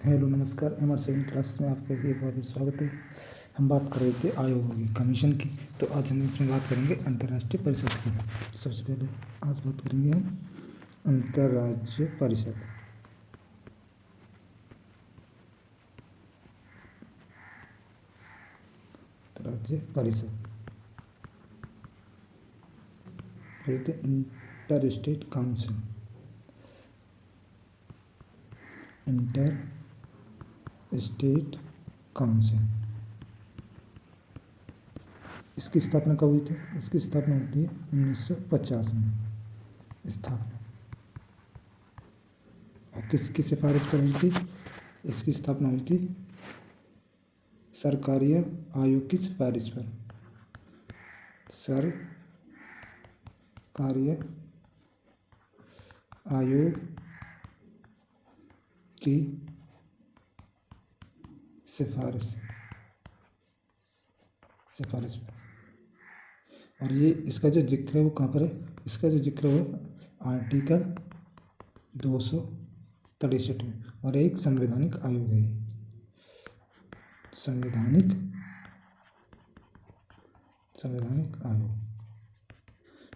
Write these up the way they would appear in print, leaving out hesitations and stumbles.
Hello नमस्कार। हमारे second class में आपका एक बार फिर स्वागत है। हम बात कर रहे थे आयोगी कमीशन की, तो आज हम इसमें बात करेंगे अंतर्राष्ट्रीय परिषद की। सबसे पहले आज बात करेंगे हम अंतर्राज्य परिषद। अंतर्राज्य परिषद कहते inter state council. Inter state council इसकी स्थापना कब हुई थी? इसकी स्थापना होती है 1950 में स्थापना। और किसकी सिफारिश पर हुई थी? इसकी स्थापना हुई थी सरकारी आयोग की सिफारिश पर। सरकारी आयोग की सिफारिश पर। और ये इसका जो जिक्र है वो कहाँ पर है? इसका जो जिक्र है आर्टिकल 263 में, और एक संवैधानिक आयोग है। संवैधानिक आयोग।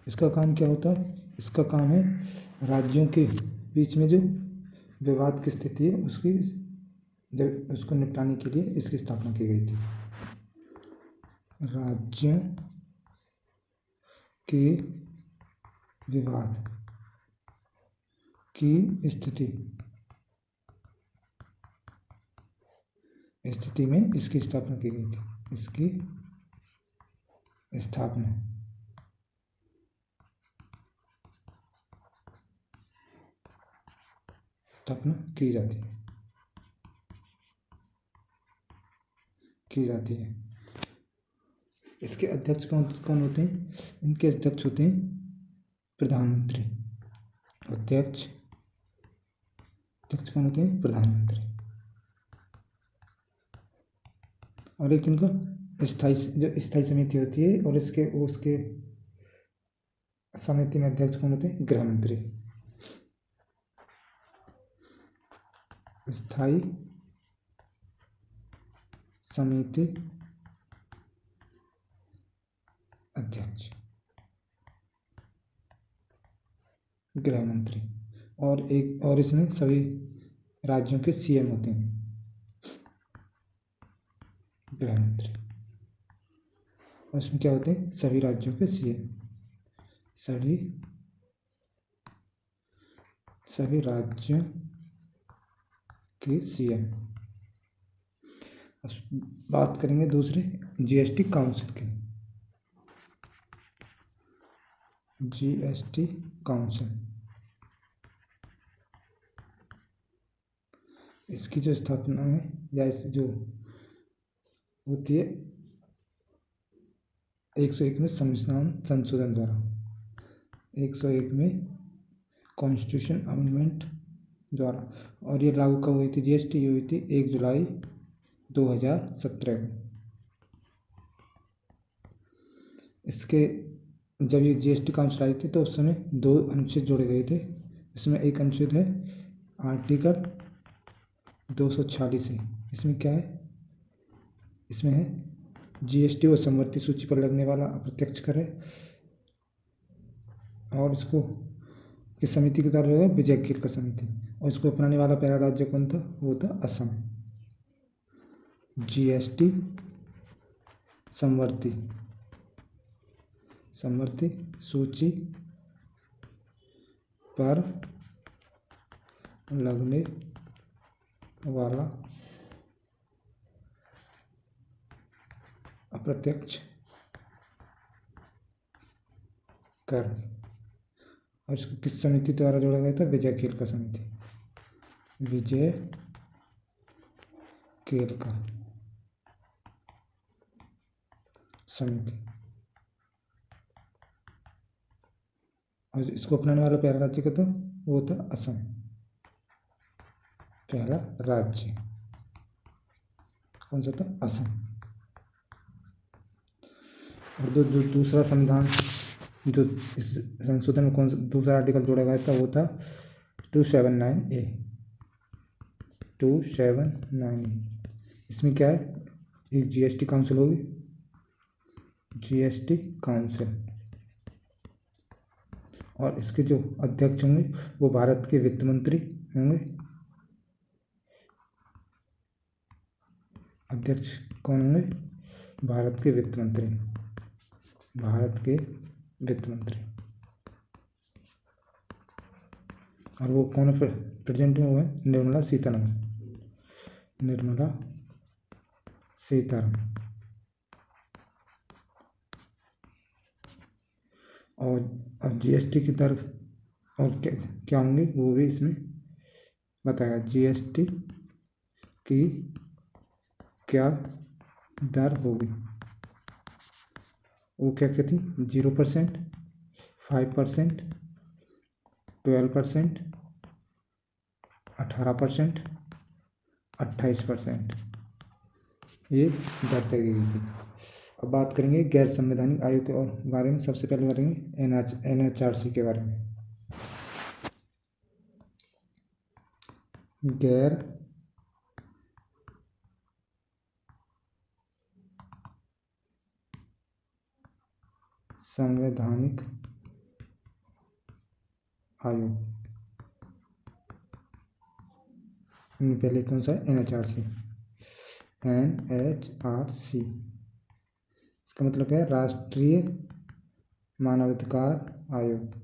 इसका काम क्या होता है? इसका काम है राज्यों के बीच में जो विवाद की स्थिति है उसको निपटाने के लिए इसकी स्थापना की गई थी। राज्यों के विवाद की स्थिति में इसकी स्थापना की गई थी। इसकी स्थापना की जाती है। इसके अध्यक्ष कौन होते हैं? इनके अध्यक्ष होते हैं प्रधानमंत्री। अध्यक्ष कौन होते हैं? प्रधानमंत्री। और एक इनका स्थायी समिति होती है, और उसके समिति में अध्यक्ष कौन होते हैं? गृह मंत्री। स्थायी समिति अध्यक्ष गृह मंत्री। और इसमें सभी राज्यों के सीएम होते हैं। गृह मंत्री। और इसमें क्या होते हैं? सभी राज्यों के सीएम। सभी राज्यों के सीएम। बात करेंगे दूसरे जीएसटी काउंसिल की। जीएसटी काउंसिल इसकी जो स्थापना है या इस जो होती है 101 में संविधान संशोधन द्वारा। 101 में कॉन्स्टिट्यूशन अमेंडमेंट द्वारा। और ये लागू कब हुई थी? जीएसटी हुई थी 1 जुलाई 2017 को। इसके जब ये जीएसटी काउंसिल आई थी तो उस समय 2 अनुच्छेद जोड़े गए थे। इसमें एक अनुच्छेद है आर्टिकल 246 है। इसमें क्या है? इसमें है जीएसटी व समवर्ती सूची पर लगने वाला अप्रत्यक्ष कर है, और इसको किस समिति के द्वारा होगा? विजय केरकर समिति। और इसको अपनाने वाला पहला राज्य कौन था? वो था असम। जीएसटी समवर्ती सूची पर लगने वाला अप्रत्यक्ष कर। और इसको किस समिति द्वारा जोड़ा गया था? विजय केरकर समिति। विजय केरकर समिति। और इसको अपनाने वाला पहला राज्य का था वो था असम। पहला राज्य कौन सा था? असम। और जो दूसरा संविधान जो इस संशोधन में दूसरा आर्टिकल जोड़ा गया था वो था 279A। 2798। इसमें क्या है, एक जीएसटी काउंसिल होगी, जीएसटी काउंसिल, और इसके जो अध्यक्ष होंगे वो भारत के वित्त मंत्री होंगे। अध्यक्ष कौन होंगे, भारत के वित्त मंत्री, भारत के वित्त मंत्री। और वो कौन है प्रेजेंट में, वो है निर्मला सीतारमन, निर्मला सीतारमन। और जीएसटी की दर और क्या क्या होंगे वो भी इसमें बताया। जीएसटी की क्या दर होगी, वो क्या कहती, 0%, 5%, 12%, 18%, 28%, ये दर तय की गई थी। अब बात करेंगे गैर संवैधानिक आयोग के और बारे में। सबसे पहले करेंगे एनएचआरसी के बारे में। गैर संवैधानिक आयोग में पहले कौन सा है, एनएचआरसी। एनएचआरसी इसका मतलब क्या है, राष्ट्रीय मानवाधिकार आयोग।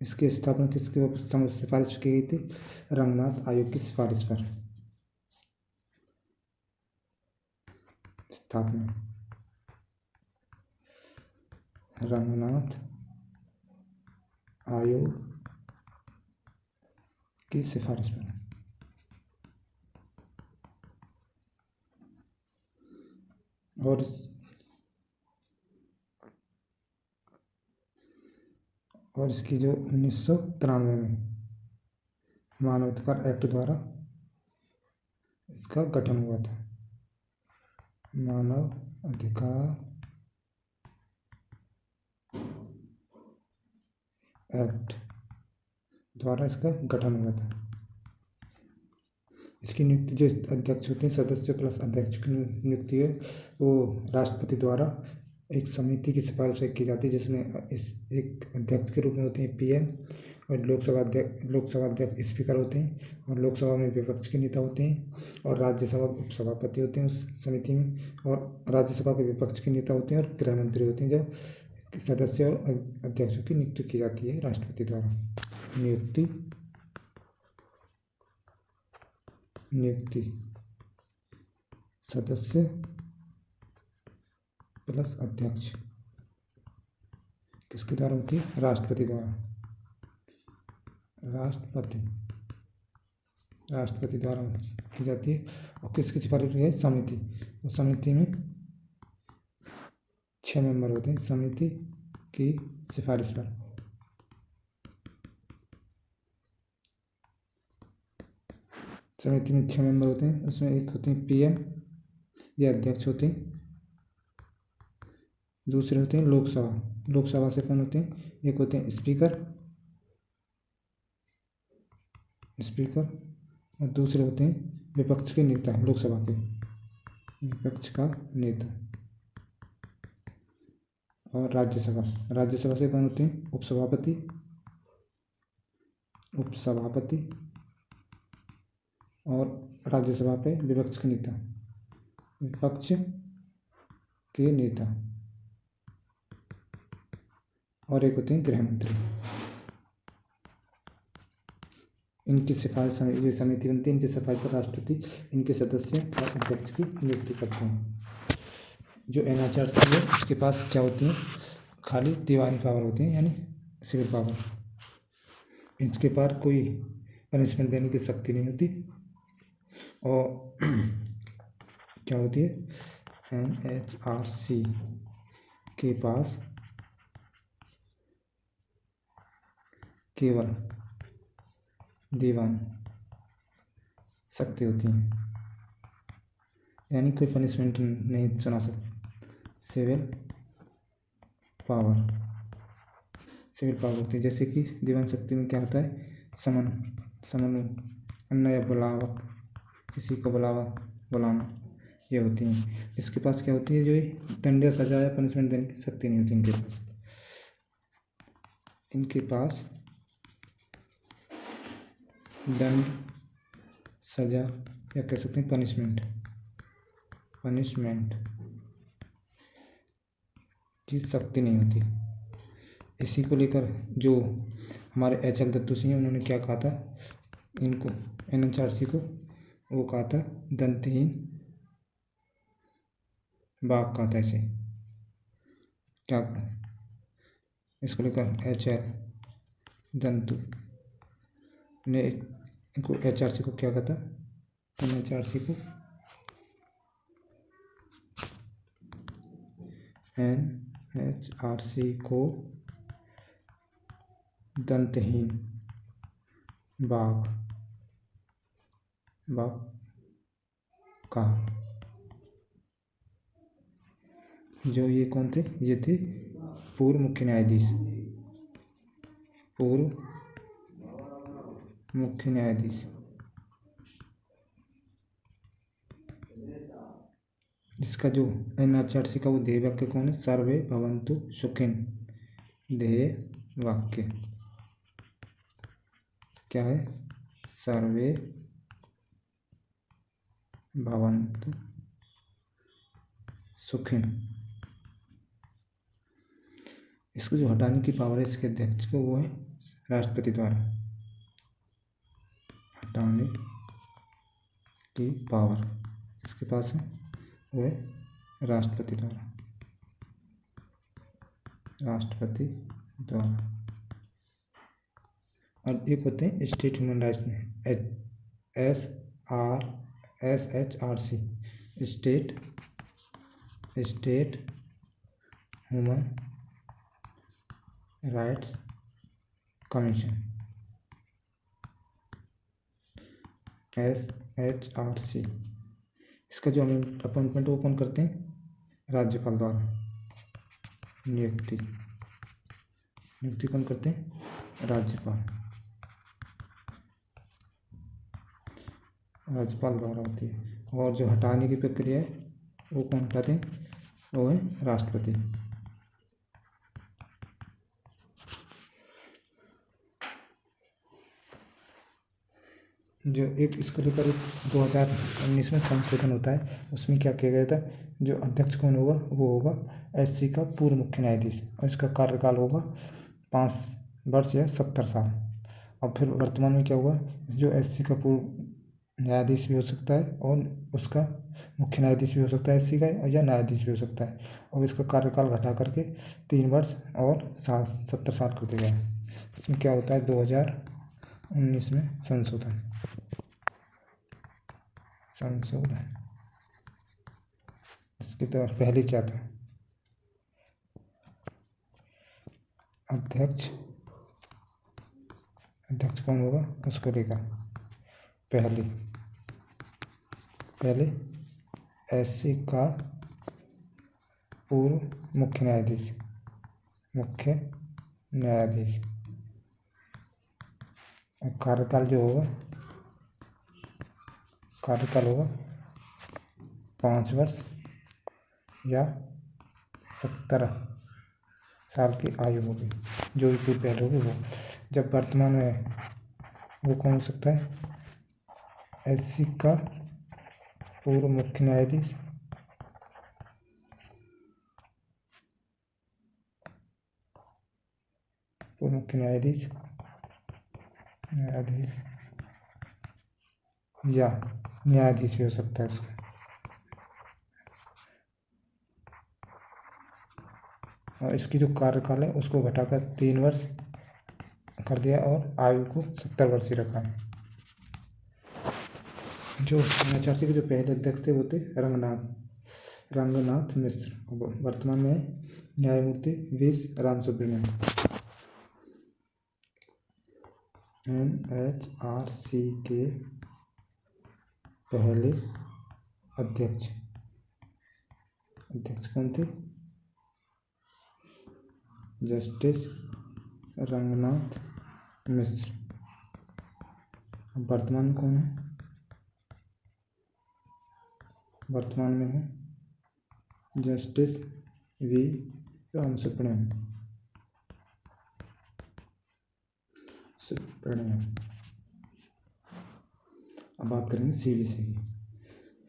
इसकी स्थापना किसके सिफारिश की गई थी, रंगनाथ आयोग की सिफारिश पर। स्थापना रंगनाथ आयोग की सिफारिश पर। और इसकी जो 1993 में मानवाधिकार एक्ट द्वारा इसका गठन हुआ था। मानव अधिकार एक्ट द्वारा इसका गठन हुआ था। इसकी नियुक्ति जो अध्यक्ष होते हैं, सदस्य प्लस अध्यक्ष की नियुक्ति है वो राष्ट्रपति द्वारा एक समिति की सिफारिश की जाती है, जिसमें इस एक अध्यक्ष के रूप में होते हैं पीएम, और लोकसभा अध्यक्ष स्पीकर होते हैं, और लोकसभा में विपक्ष के नेता होते हैं, और राज्यसभा उपसभापति होते हैं उस समिति में, और राज्यसभा के विपक्ष के नेता होते हैं, और गृह मंत्री होते हैं। जो सदस्य और अध्यक्षों की नियुक्ति की जाती है राष्ट्रपति द्वारा। नियुक्ति सदस्य प्लस अध्यक्ष किसके द्वारा होती है, राष्ट्रपति द्वारा। राष्ट्रपति द्वारा की जाती है। और किसकी सिफारिश है, समिति। उस समिति में 6 मेंबर होते हैं समिति की सिफारिश पर। समिति में 6 मेंबर होते हैं, उसमें एक होते हैं पीएम, ये अध्यक्ष होते हैं। दूसरे होते हैं लोकसभा से कौन होते हैं, एक होते हैं स्पीकर, और दूसरे होते हैं विपक्ष के नेता, लोकसभा के विपक्ष का नेता। और राज्यसभा से कौन होते हैं, उपसभापति, और राज्यसभा पे विपक्ष के नेता, और एक होते हैं गृह मंत्री। इनकी सिफारिश जो समिति बनती है, इनकी सिफारिश पर राष्ट्रपति इनके सदस्य और अध्यक्ष की नियुक्ति करते हैं। जो एनएचआरसी है उसके पास क्या होती है, खाली दीवानी पावर होती है, यानी सिविल पावर। इसके पास कोई पनिशमेंट देने की शक्ति नहीं होती। और क्या होती है, एनएचआरसी के पास केवल दीवान शक्ति होती है, यानी कोई पनिशमेंट नहीं सिविल पावर होती है। जैसे कि दीवान शक्ति में क्या होता है, समन अन्य या बुलावा, किसी को बुलाना, ये होती हैं। इसके पास क्या होती है, जो ये दंड या सजा या पनिशमेंट देने की शक्ति नहीं होती इनके पास दंड, सजा या कह सकते हैं पनिशमेंट की शक्ति नहीं होती। इसी को लेकर जो हमारे HL दत्तू सिंह हैं, उन्होंने क्या कहा था, इनको NHRC को वो कहा था दंतहीन बाघ कहा था इसे। क्या इसको लेकर HL दत्तू ने इनको HRC को क्या कहा था, NHRC को दंतहीन बाघ कहा। जो ये कौन थे, ये थे पूर्व मुख्य न्यायाधीश इसका जो NHRC का वो ध्येय वाक्य कौन है, सर्वे भवन्तु सुखिनः। ध्येय वाक्य क्या है, सर्वे भवन्तु सुखिनः। इसको जो हटाने की पावर है इसके अध्यक्ष को, वो है राष्ट्रपति द्वारा। हटाने की पावर इसके पास है, वो है राष्ट्रपति द्वारा। और एक होते हैं स्टेट ह्यूमन राइट्स में SHRC, state human rights commission, SHRC। इसका जो अपॉइंटमेंट वो कौन करते हैं, राज्यपाल द्वारा। नियुक्ति कौन करते हैं, राज्यपाल द्वारा होती है। और जो हटाने की प्रक्रिया है वो कौन हटाते हैं, वो है राष्ट्रपति। जो एक इसको लेकर 2019 में संशोधन होता है, उसमें क्या किया गया था, जो अध्यक्ष कौन होगा, वो होगा SC का पूर्व मुख्य न्यायाधीश, और इसका कार्यकाल होगा 5 वर्ष या 70 साल। और फिर वर्तमान में क्या हुआ, जो SC का पूर्व न्यायाधीश भी हो सकता है और उसका मुख्य न्यायाधीश भी हो सकता है SC का, या न्यायाधीश भी हो सकता है। और इसका कार्यकाल घटा करके 3 वर्ष और 70 साल कर दिया गया है। इसमें क्या होता है, 2019 में संशोधन। इसके तो पहले क्या था, अध्यक्ष कौन होगा उसको लेकर पहले SC का पूर्व मुख्य न्यायाधीश और कार्यकाल होगा 5 वर्ष या 70 साल की आयु होगी, जो भी पूर्व पहले होगी वो। जब वर्तमान में वो कौन हो सकता है, SC का पूर्व मुख्य न्यायाधीश या न्यायाधीश भी हो सकता है उसका। और इसकी जो कार्यकाल है उसको घटाकर 3 वर्ष कर दिया और आयु को 70 वर्ष ही रखा है। जो NHRC के जो पहले अध्यक्ष थे वो थे रंगनाथ मिश्र, वर्तमान में न्यायमूर्ति V रामसुब्रमण्यन। NHRC के पहले अध्यक्ष कौन थे, जस्टिस रंगनाथ मिश्र। वर्तमान में कौन है? वर्तमान में है जस्टिस वी रामसुब्रमण्यम। अब बात करेंगे सीवीसी की।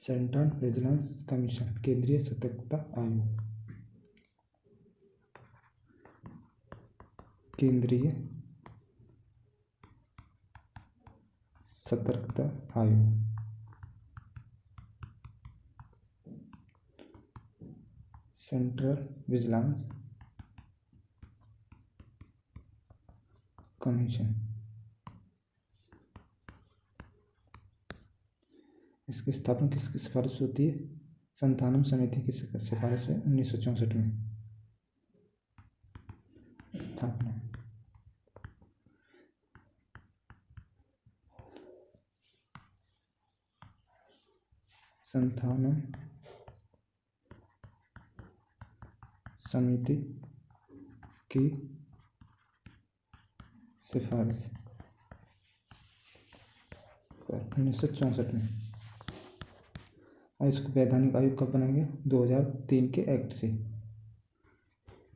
सेंट्रल विजिलेंस कमीशन, केंद्रीय सतर्कता आयोग। केंद्रीय सतर्कता आयोग। Central vigilance commission. इसकी स्थापना किसकी सिफारिश होती है? संतानम समिति की सिफारिश है 1964 में स्थापना। संतानम समिति की सिफारिश पर 1964 में। और इसको वैधानिक आयोग कब बनाया गया? 2003 के एक्ट से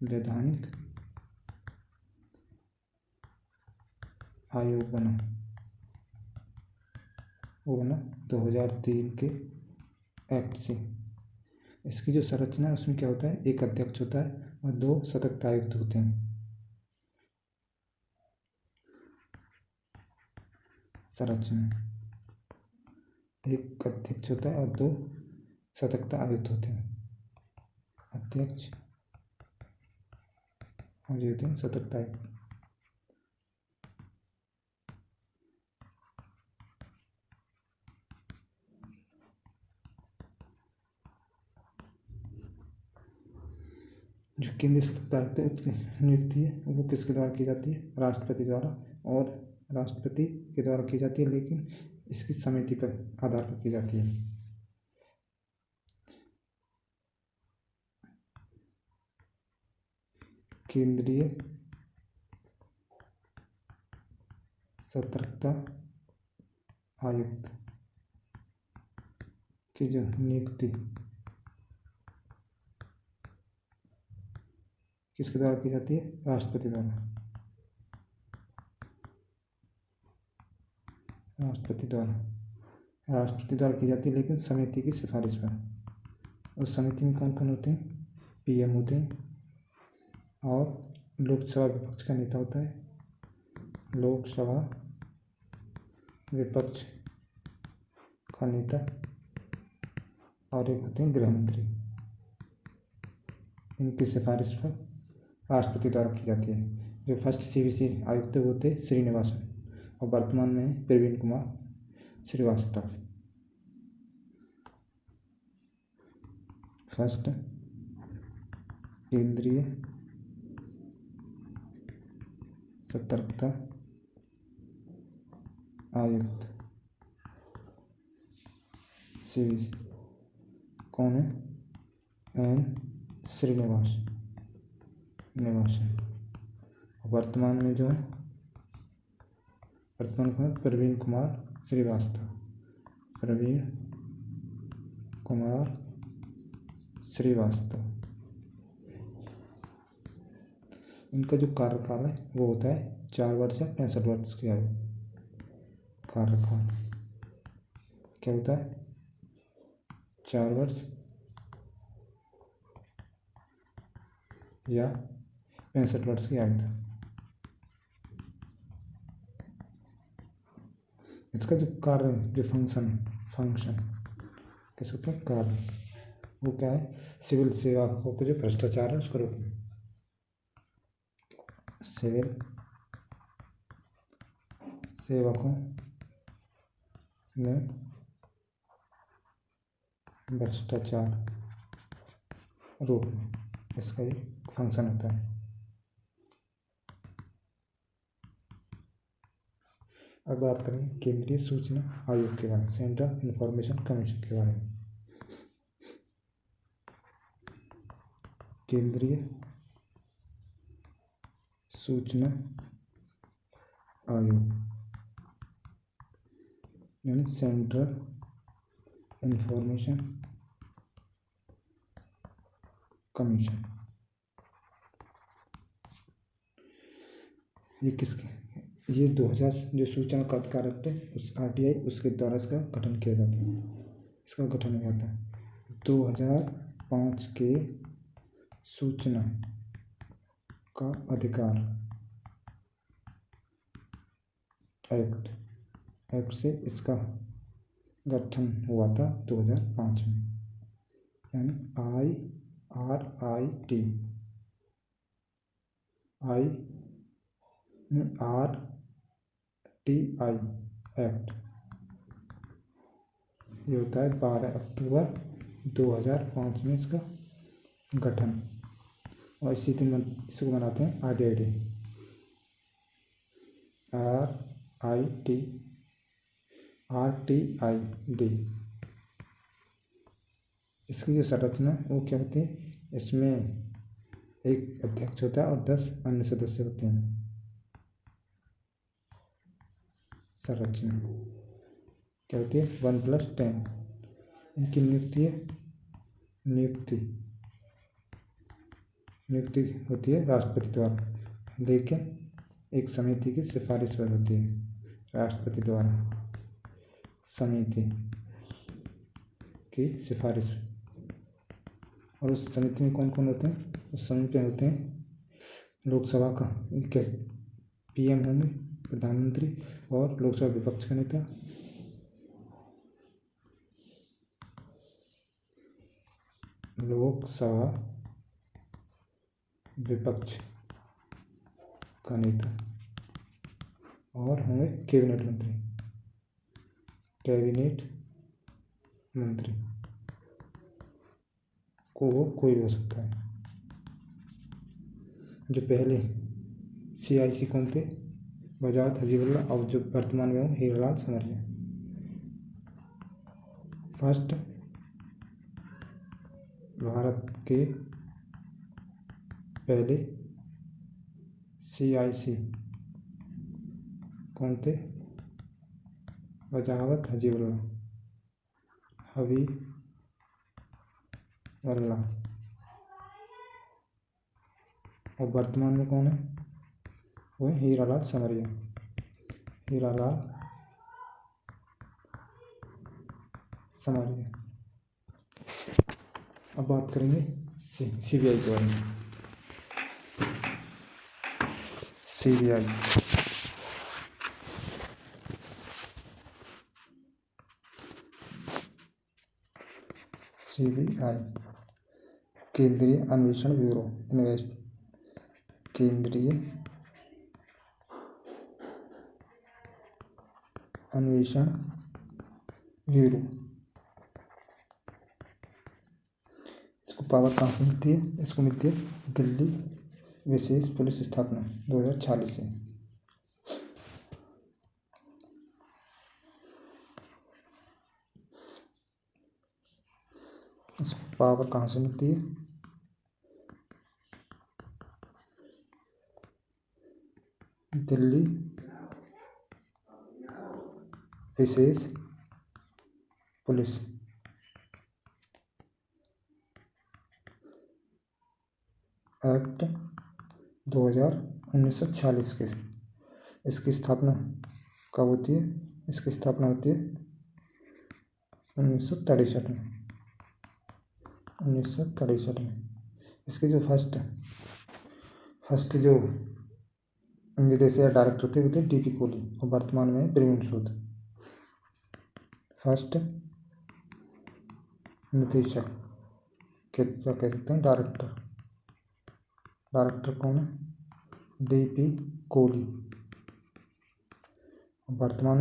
वैधानिक आयोग बना। वो बना 2003 के एक्ट से। इसकी जो संरचना है उसमें क्या होता है? एक अध्यक्ष होता है और 2 सतर्कता आयुक्त होते हैं। संरचना, एक अध्यक्ष होता है और 2 सतर्कता आयुक्त होते हैं। अध्यक्ष और ये होते हैं सतर्कता आयुक्त। जो केंद्रीय सतर्कता आयुक्त है उसकी नियुक्ति है वो किसके द्वारा की जाती है? राष्ट्रपति द्वारा। और राष्ट्रपति के द्वारा की जाती है, लेकिन इसकी समिति पर आधार पर की जाती है। केंद्रीय सतर्कता आयुक्त की जो नियुक्ति किसके द्वारा की जाती है? राष्ट्रपति द्वारा। राष्ट्रपति द्वारा की जाती है, लेकिन समिति की सिफारिश पर। उस समिति में कौन कौन होते हैं? पीएम होते हैं और लोकसभा विपक्ष का नेता होता है। लोकसभा विपक्ष का नेता और एक होते हैं गृह मंत्री। इनकी सिफारिश पर राष्ट्रपति द्वारा की जाती है। जो फर्स्ट सीवीसी आयुक्त होते श्रीनिवासन और वर्तमान में प्रवीण कुमार श्रीवास्तव। फर्स्ट केंद्रीय सतर्कता आयुक्त सीवीसी कौन है? एन श्रीनिवासन। वर्तमान में जो है प्रवीण कुमार श्रीवास्तव। प्रवीण कुमार श्रीवास्तव। इनका जो कार्यकाल है वो होता है 4 वर्ष या 65 वर्ष की आयु। कार्यकाल क्या होता है? 4 वर्ष या 65 वर्ष की आयु था। इसका जो कार्य, जो फंक्शन कह सकते हैं कार्य, वो क्या है? सिविल सेवकों को जो भ्रष्टाचार है उसको रोकना। सिविल सेवकों में भ्रष्टाचार रोकना, इसका ये फंक्शन होता है। अब बात करेंगे केंद्रीय सूचना आयोग के बारे में, सेंट्रल इंफॉर्मेशन कमीशन के बारे में। केंद्रीय सूचना आयोग यानी सेंट्रल इंफॉर्मेशन कमीशन। ये किसके, ये 2000 जो सूचना का अधिकार एक्ट है उस RTI उसके द्वारा इसका गठन किया जाता है, इसका गठन हुआ था 2005 के सूचना का अधिकार एक्ट से इसका गठन हुआ था 2005 में, यानी RIT एक्ट। ये होता है 12 अक्टूबर 2005 में इसका गठन, और इसी दिन इसको मनाते हैं RTI डे। RTI day. इसकी जो संरचना है वो क्या होती है, इसमें एक अध्यक्ष होता है और 10 अन्य सदस्य होते हैं। संरचना क्या होती है, 1+10। इनकी नियुक्ति होती है राष्ट्रपति द्वारा, लेकिन एक समिति की सिफारिश पर होती है, राष्ट्रपति द्वारा समिति की सिफारिश। और उस समिति में कौन कौन होते हैं, उस समिति में होते हैं लोकसभा का PM होंगे, प्रधानमंत्री, और लोकसभा विपक्ष का नेता, लोकसभा विपक्ष का नेता, और होंगे कैबिनेट मंत्री को वो कोई भी हो सकता है। जो पहले CIC कौन थे, वजाहत हजीबुल्लाह, और जो वर्तमान में हो हीरालाल समरिया। फर्स्ट भारत के पहले CIC कौन थे, वजाहत हजीबुल्लाह, और वर्तमान में कौन है, वो है हीरालाल समरिया। अब बात करेंगे CBI के बारे में। CBI केंद्रीय अन्वेषण ब्यूरो, केंद्रीय अन्वेषण ब्यूरो। इसको पावर कहाँ से मिलती है, इसको मिलती है दिल्ली विशेष पुलिस स्थापना 2046 से। इसको पावर कहाँ से मिलती है, दिल्ली विशेष पुलिस एक्ट 1946 के। इसकी स्थापना कब होती है, इसकी स्थापना होती है 1963 में। इसके जो फर्स्ट जो निदेशक डायरेक्टर थे वो थे DP कोहली, और वर्तमान में प्रवीण सूद। फर्स्ट निदेशक क्या कह सकते हैं, डायरेक्टर कौन है, DP कोहली, वर्तमान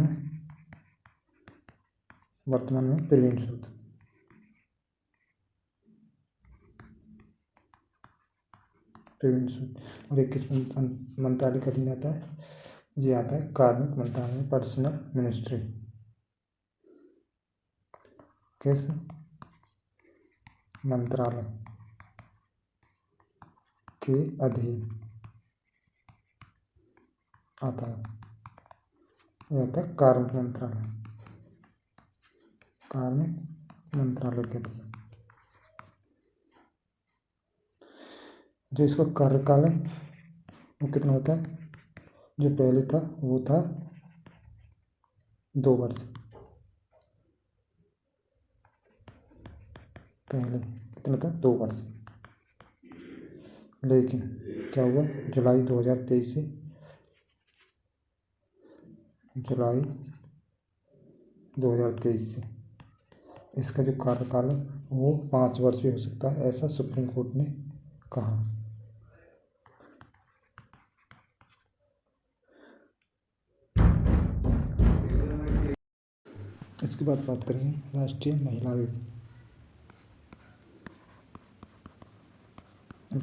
में प्रवीण सूद। और एक किस मंत्रालय का अधीन आता है, ये आता है कार्मिक मंत्रालय, पर्सनल मिनिस्ट्री। किस मंत्रालय के अधीन आता है, यह आता है कार्मिक मंत्रालय, कार्मिक मंत्रालय के अधीन। जो इसका कार्यकाल है वो कितना होता है, जो पहले था वो था 2 वर्ष, पहले कितना था 2 वर्ष। लेकिन क्या हुआ, जुलाई 2023 से जुलाई 2023 से इसका जो कार्यकाल है वो 5 वर्ष भी हो सकता है, ऐसा सुप्रीम कोर्ट ने कहा। इसके बाद बात करेंगे राष्ट्रीय महिला आयोग।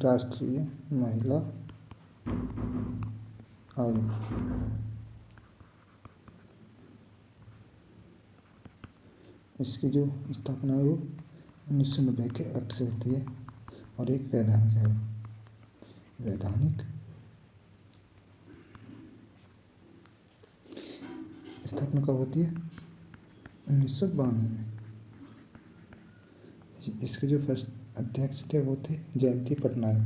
राष्ट्रीय महिला आयोग इसकी जो स्थापना है वो 1990 के एक्ट से होती है और एक वैधानिक है। वैधानिक स्थापना कब होती है, 1992 में। इसके जो फर्स्ट अध्यक्ष थे वो थे जयंती पटनायक।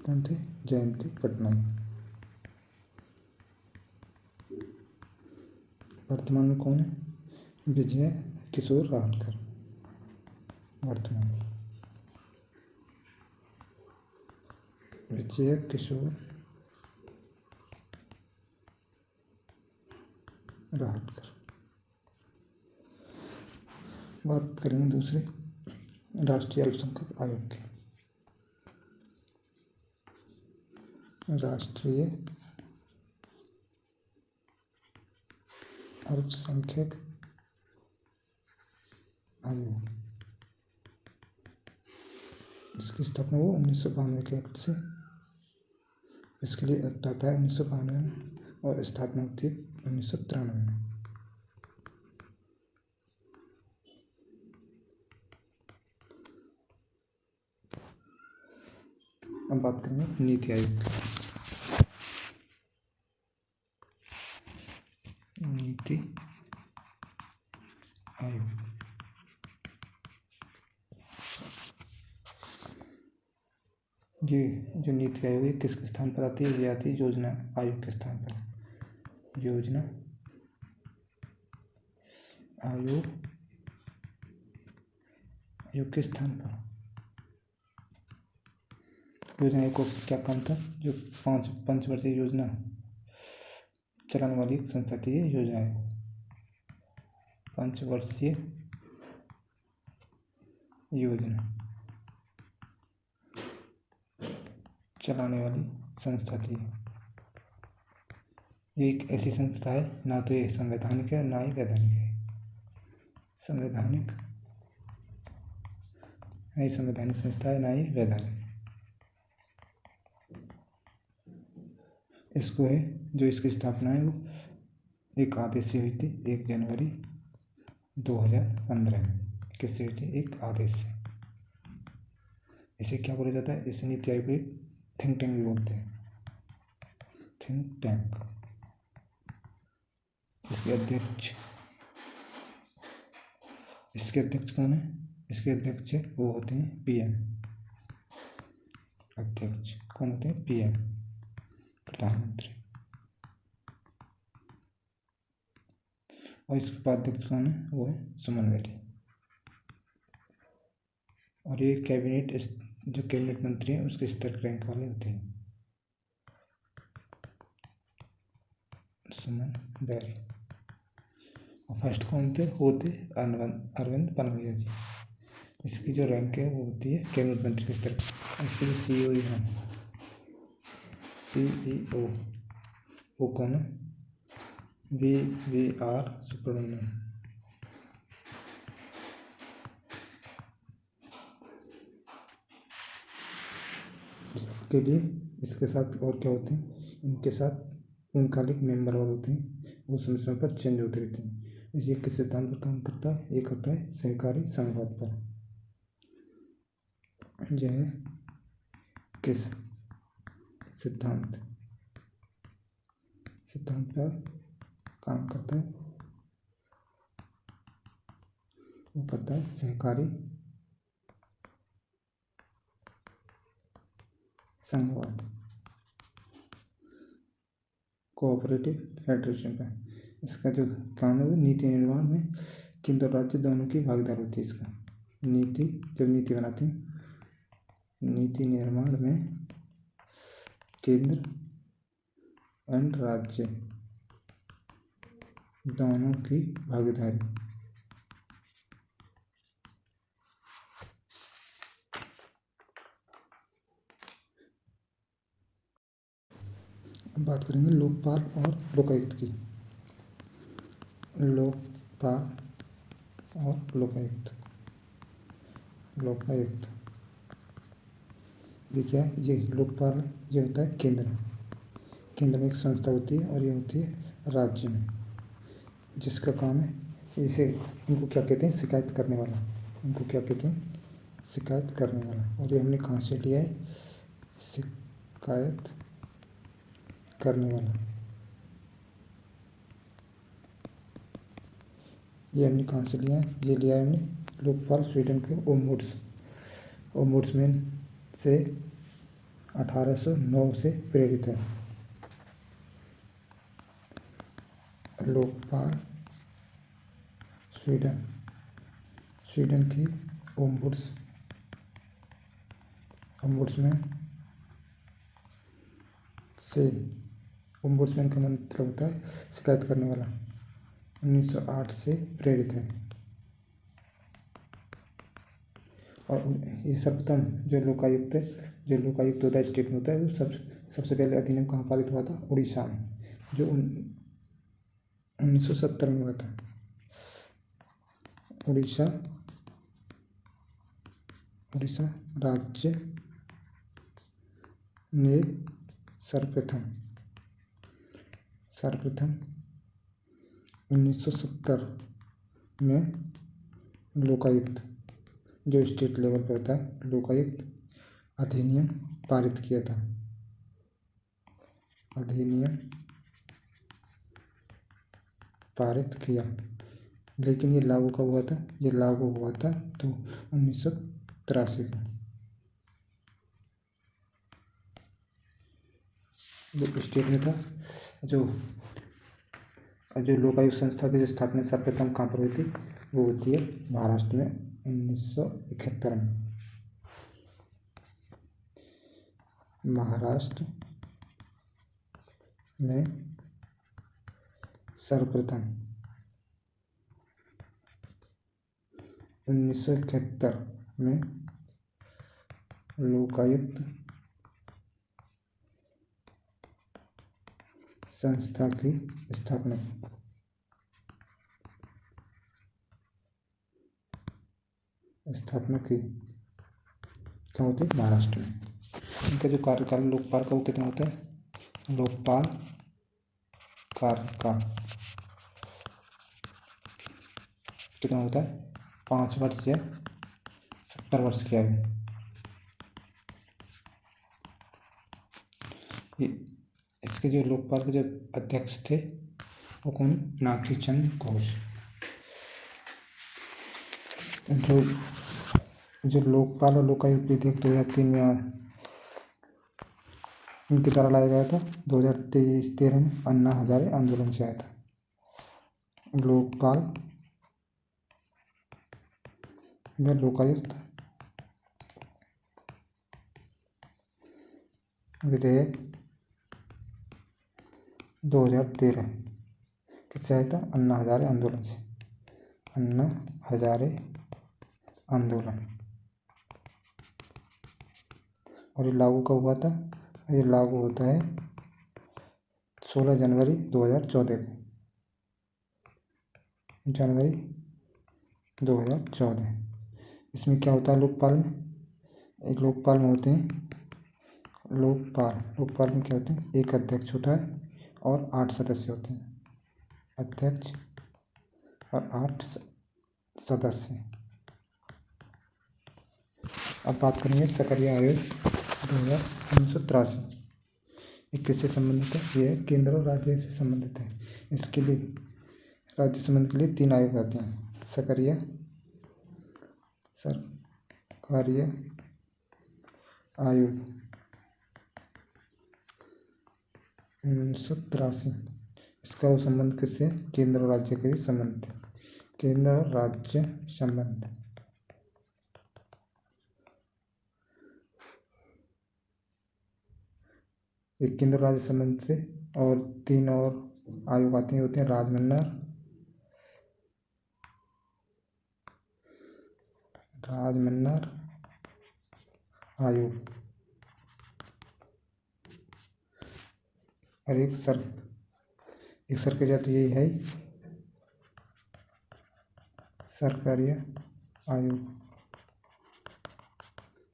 कौन थे, जयंती पटनायक। वर्तमान में कौन है, विजय किशोर रावतकर। वर्तमान में विजय किशोर रावतकर। बात करेंगे दूसरे राष्ट्रीय अल्पसंख्यक आयोग की। राष्ट्रीय अल्पसंख्यक आयोग इसकी स्थापना वो 1992 के एक्ट से, इसके लिए एक्ट आता है 1992 में और स्थापना होती है 1993 में। अब बात करेंगे नीति आयोग की। नीति आयोग ये जो नीति आयोग है किसके स्थान पर आती है, ये आती है योजना आयोग के स्थान पर। योजना आयोग के स्थान पर। योजना आयोग को क्या काम था, जो 5 पंचवर्षीय योजना चलाने वाली एक संस्था थी ये योजना आयोग। पंचवर्षीय योजना चलाने वाली संस्था थी। ये एक ऐसी संस्था है, ना तो ये संवैधानिक है ना ही वैधानिक है। संवैधानिक ना ही संवैधानिक संस्था है, ना ही वैधानिक। इसको है जो इसकी स्थापना है वो एक आदेश से हुई थी 1 जनवरी 2015 में। किससे हुई थी, एक आदेश से। इसे क्या बोला जाता है, इस नीति आयोग को एक थिंक टैंक भी बोलते हैं, थिंक टैंक। इसके अध्यक्ष कौन है, इसके अध्यक्ष वो होते हैं पीएम। अध्यक्ष कौन होते हैं, पीएम, प्रधानमंत्री। और इसके उपाध्यक्ष कौन है, वो है सुमन बेरी। और ये कैबिनेट जो कैबिनेट मंत्री हैं उसके स्तर के रैंक वाले होते हैं। सुमन बेरी। और फर्स्ट कौन थे, वो थे अरविंद पनवैया जी। इसकी जो रैंक है वो होती है कैबिनेट मंत्री के स्तर पर। इसके जो CEO हैं, CEO वो कौन है, VVR सुब्रमण्यम। इसके लिए इसके साथ और क्या होते हैं, इनके साथ पूर्णकालिक मेंबर और होते हैं, वो समय समय पर चेंज होते रहते हैं। ये किस सिद्धांत पर काम करता है, ये करता है सहकारी संघवाद पर। यह किस सिद्धांत पर काम करता है? वो करता है सहकारी संघवाद, कोऑपरेटिव फेडरेशन का। इसका जो काम है वो नीति निर्माण में केंद्र और राज्य दोनों की भागीदार होती है। इसका जब नीति बनाते हैं, नीति निर्माण में केंद्र एंड राज्य दोनों की भागीदारी। अब बात करेंगे लोकपाल और लोकायुक्त की। लोकपाल और लोकायुक्त। ये क्या है? ये लोकपाल ये होता है केंद्र में एक संस्था होती है और ये होती है राज्य में, जिसका काम है इसे इनको क्या कहते हैं? शिकायत करने वाला। इनको क्या कहते हैं? शिकायत करने वाला। और ये हमने कहाँ से लिया है? शिकायत करने वाला। ये हमने कहाँ से लिया है? ये लिया है हमने लोकपाल स्वीडन के ओम्बुड्समैन से 1809 से प्रेरित है। लोकपाल स्वीडन की ओम्बुड्समैन से, ओम्बुड्समैन का मतलब होता है शिकायत करने वाला, 1908 से प्रेरित है। और ये सर्वप्रथम जो लोकायुक्त होता है स्टेट में होता है, वो सबसे पहले अधिनियम कहाँ पारित हुआ था? उड़ीसा में, जो 1970 में हुआ था। उड़ीसा राज्य ने सर्वप्रथम 1970 में लोकायुक्त, जो स्टेट लेवल पे होता है, लोकायुक्त अधिनियम पारित किया था। लेकिन ये लागू कब हुआ था? ये लागू हुआ था तो 1983 को। जो स्टेट में था, जो लोकायुक्त संस्था की जो स्थापना सर्वप्रथम कहाँ पर हुई थी? वो होती है महाराष्ट्र में 1971 में। महाराष्ट्र में सर्वप्रथम 1971 में लोकायुक्त संस्था की स्थापना की। क्या होती है? महाराष्ट्र में। इनका जो कार्यकाल लोकपाल का वो कितना होता है? लोकपाल कार्यकाल कितना होता है? 5 वर्ष या 70 वर्ष की आयु। इसके जो लोकपाल के जो अध्यक्ष थे वो कौन? मीनाक्षी चंद्र घोष। जो लोकपाल और लोकायुक्त विधेयक 2003 में इनके द्वारा लाया गया था, 2013 में अन्ना हजारे आंदोलन से आया था। लोकपाल व लोकायुक्त विधेयक 2013 किससे आया था? अन्ना हजारे आंदोलन से। अन्ना हजारे आंदोलन। और ये लागू कब हुआ था? ये लागू होता है 16 जनवरी 2014 को। जनवरी 2014। इसमें क्या होता है लोकपाल में? लोकपाल में होते हैं लोकपाल में क्या होते हैं? एक अध्यक्ष होता है और 8 सदस्य होते हैं। अध्यक्ष और 8 सदस्य। अब बात करेंगे सकरिया आयोग 1983। ये किससे संबंधित है? ये केंद्र और राज्य से संबंधित है। इसके लिए राज्य संबंध के लिए 3 आयोग आते हैं। सकरिया सरकारिया आयोग 1983। इसका वो संबंध किससे? केंद्र और राज्य के भी संबंध थे। केंद्र और राज्य संबंध। एक केंद्र और राज्य संबंध से और 3 और आयोग आते हैं, होते हैं राजमन्नार आयोग और एक सरकारिया तो यही है सरकारिया आयोग,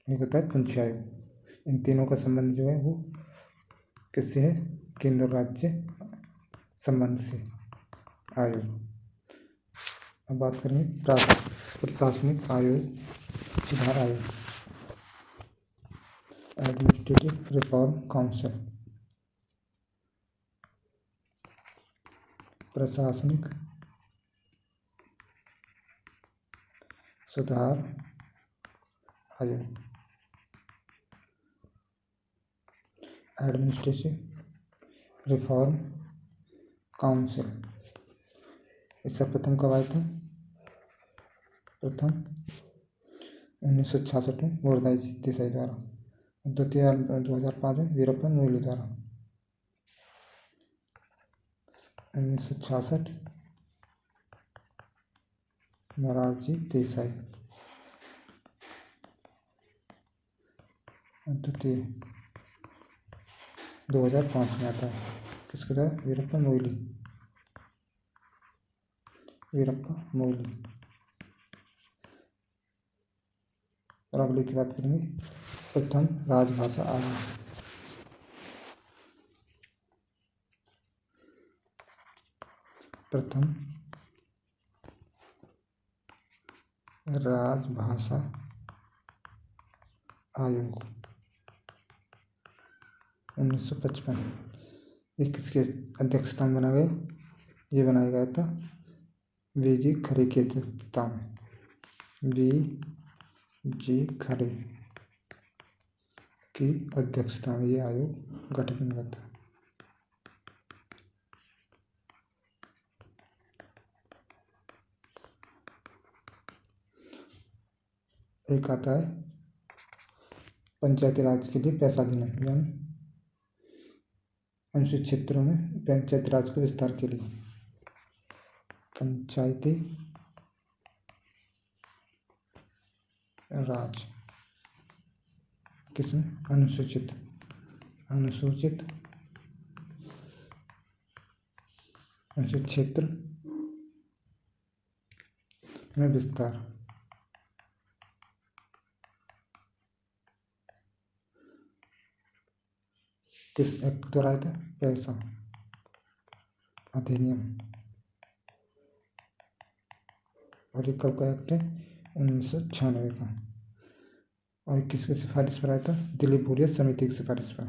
एक होता है पुंछ आयोग। इन तीनों का संबंध जो है वो किससे है? केंद्र और राज्य संबंध से आयोग। अब बात करेंगे प्रशासनिक आयोग, सुधार आयोग, एडमिनिस्ट्रेटिव रिफॉर्म काउंसिल। प्रशासनिक सुधार आयोग, एडमिनिस्ट्रेटिव रिफॉर्म काउंसिल। इसका प्रथम कब आया था? प्रथम 1966 में मोरारजी देसाई द्वारा, द्वितीय 2005 में वीरप्पन मोइली द्वारा। 1966 मोरारजी देसाई, द्वितीय 2005 में आता है। किसके द्वारा? वीरप्पन मोइली। और अगले की बात करेंगे प्रथम राजभाषा आयोग। प्रथम राजभाषा आयोग 1955। ये किसके अध्यक्षता में बना गया? ये बनाया गया था वी.जी. खरे की अध्यक्षता में। वी.जी. खरे की अध्यक्षता में ये आयोग गठन हुआ था। एक आता है पंचायती राज के लिए पैसा देना, यानी अनुसूचित क्षेत्रों में पंचायती राज के विस्तार के लिए पंचायती राज। किसमें? अनुसूचित क्षेत्र में विस्तार। किस एक्ट द्वारा आया था? पैसा अधिनियम। और ये कब का एक्ट है? 1996 का। और किसके सिफारिश पर आया था? दिलीप भूरिया समिति की सिफारिश पर।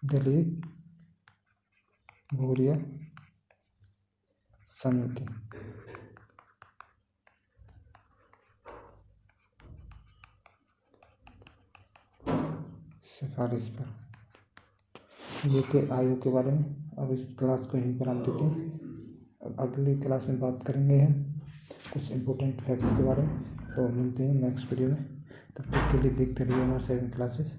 दिलीप भूरिया समिति सिफारिश पर। ये थे आयोग के बारे में। अब इस क्लास को यहीं पर हम देते हैं। अब अगली क्लास में बात करेंगे हम कुछ इम्पोर्टेंट फैक्ट्स के बारे में। तो मिलते हैं नेक्स्ट वीडियो में। तब तक के लिए देखते रहिए हमारे 7 क्लासेस।